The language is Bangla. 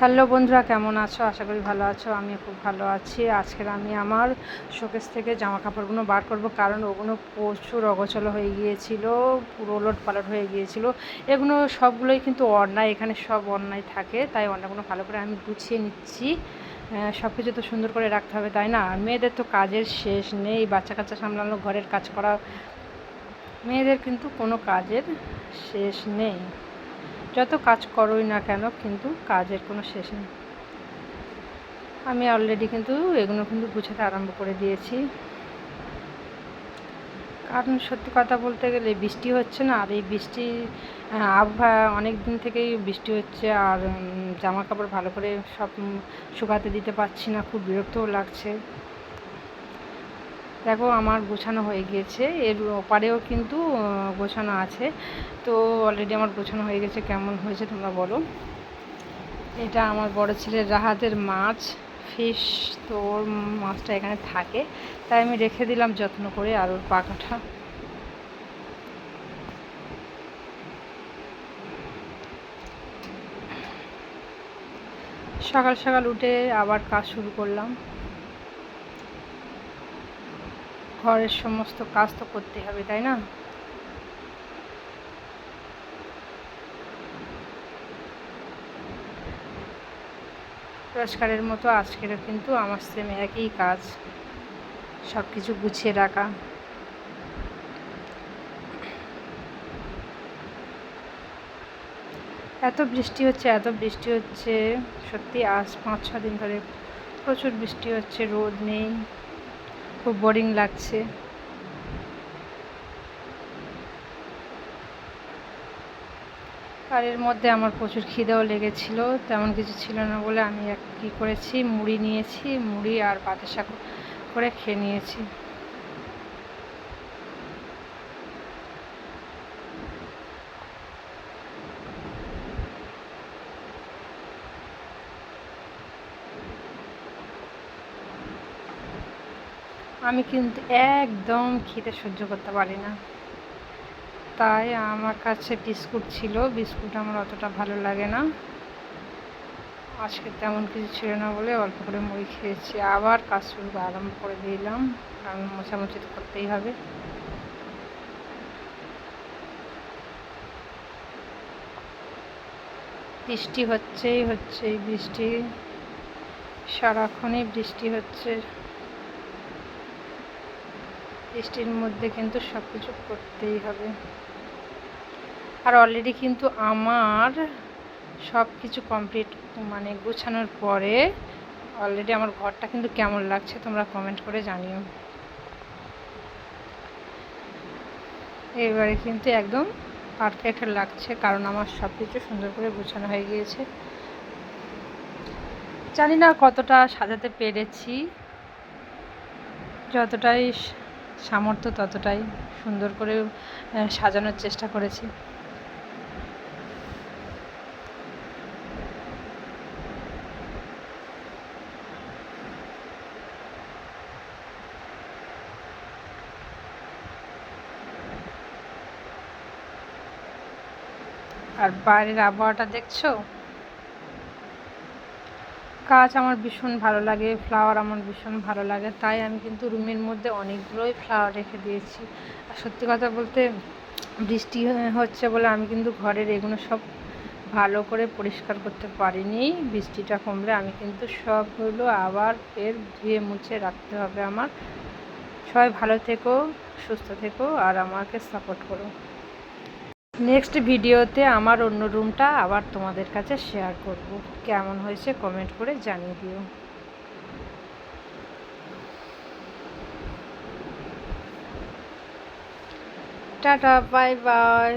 হ্যালো বন্ধুরা, কেমন আছো? আশা করি ভালো আছো। আমি খুব ভালো আছি। আজকের আমি আমার শোকেস থেকে জামা কাপড়গুলো বার করব, কারণ ওগুলো প্রচুর অগোছালো হয়ে গিয়েছিল, পুরো ওলটপালট হয়ে গিয়েছিল। এগুলো সবগুলোই কিন্তু অন্যায়, এখানে সব অন্যায় থাকে, তাই অন্যগুলো ভালো করে আমি গুছিয়ে নিচ্ছি। সব কিছু তো সুন্দর করে রাখতে হবে, তাই না? আর মেয়েদের তো কাজের শেষ নেই, বাচ্চা কাচ্চা সামলানো, ঘরের কাজ করা, মেয়েদের কিন্তু কোনো কাজের শেষ নেই। যত কাজ করোই না কেন, কিন্তু কাজের কোনো শেষ নেই। আমি অলরেডি কিন্তু এগুলো কিন্তু গুছাতে আরম্ভ করে দিয়েছি, কারণ সত্যি কথা বলতে গেলে বৃষ্টি হচ্ছে না, আর এই বৃষ্টি আবহাওয়া অনেক দিন থেকেই বৃষ্টি হচ্ছে, আর জামা কাপড় ভালো করে সব শুকাতে দিতে পারছি না, খুব বিরক্তও লাগছে। দেখো আমার গোছানো হয়ে গিয়েছে, এর ওপারেও কিন্তু গোছানো আছে। তো অলরেডি আমার গোছানো হয়ে গেছে। কেমন হয়েছে তোমরা বলো। এটা আমার বড় ছেলের রাহাতের মাছ, ফিশ। তো ওর মাছটা এখানে থাকে, তাই আমি রেখে দিলাম যত্ন করে। আর ওর পাখাটা সকাল সকাল উঠে আবার কাজ শুরু করলাম। ঘরের সমস্ত কাজ তো করতে হবে, তাই না? রোজকারের মতো আজকেরও কিন্তু আমার সেম একই কাজ, সব কিছু গুছিয়ে রাখা। এত বৃষ্টি হচ্ছে, এত বৃষ্টি হচ্ছে, সত্যি আজ 5-6 দিন ধরে প্রচুর বৃষ্টি হচ্ছে, রোদ নেই, খুব বোরিং লাগছে। আর এর মধ্যে আমার প্রচুর খিদেও লেগেছিল, তেমন কিছু ছিল না বলে আমি কী করেছি, মুড়ি নিয়েছি, মুড়ি আর পাতের শাক করে খেয়ে নিয়েছি। আমি কিন্তু একদম খিদে সহ্য করতে পারি না, তাই আমার কাছে বিস্কুট ছিল, বিস্কুট আমার অতটা ভালো লাগে না। আজকে তেমন কিছু ছিল না বলে অল্প করে মুড়ি খেয়েছি। আবার কাজ শুরু আরম্ভ করে দিলাম, কারণ মোছামুছি তো করতেই হবে। বৃষ্টি হচ্ছেই হচ্ছে, বৃষ্টি সারাক্ষণই বৃষ্টি হচ্ছে। বৃষ্টির মধ্যে কিন্তু সব কিছু করতেই হবে। আর অলরেডি কিন্তু আমার সব কিছু কমপ্লিট, মানে গোছানোর পরে অলরেডি আমার ঘরটা কিন্তু কেমন লাগছে তোমরা কমেন্ট করে জানিও। এবারে কিন্তু একদম পারফেক্ট লাগছে, কারণ আমার সব কিছু সুন্দর করে গোছানো হয়ে গিয়েছে। জানি না কতটা সাজাতে পেরেছি, যতটাই সামর্থ্য ততটাই সুন্দর করে সাজানোর চেষ্টা করেছি। আর বাইরের আবহাওয়াটা দেখছো। গাছ আমার ভীষণ ভালো লাগে, ফ্লাওয়ার আমার ভীষণ ভালো লাগে, তাই আমি কিন্তু রুমের মধ্যে অনেকগুলোই ফ্লাওয়ার রেখে দিয়েছি। আর সত্যি কথা বলতে বৃষ্টি হচ্ছে বলে আমি কিন্তু ঘরের এগুলো সব ভালো করে পরিষ্কার করতে পারিনি। বৃষ্টিটা কমলে আমি কিন্তু সবগুলো আবার ফের ধুয়ে মুছে রাখতে হবে আমার। সবাই ভালো থেকো, সুস্থ থেকো, আর আমাকে সাপোর্ট করো। নেক্সট ভিডিওতে আমার অন্য রুমটা আবার তোমাদের কাছে শেয়ার করব। কেমন হয়েছে কমেন্ট করে জানিয়ে দিও। Tata, bye bye.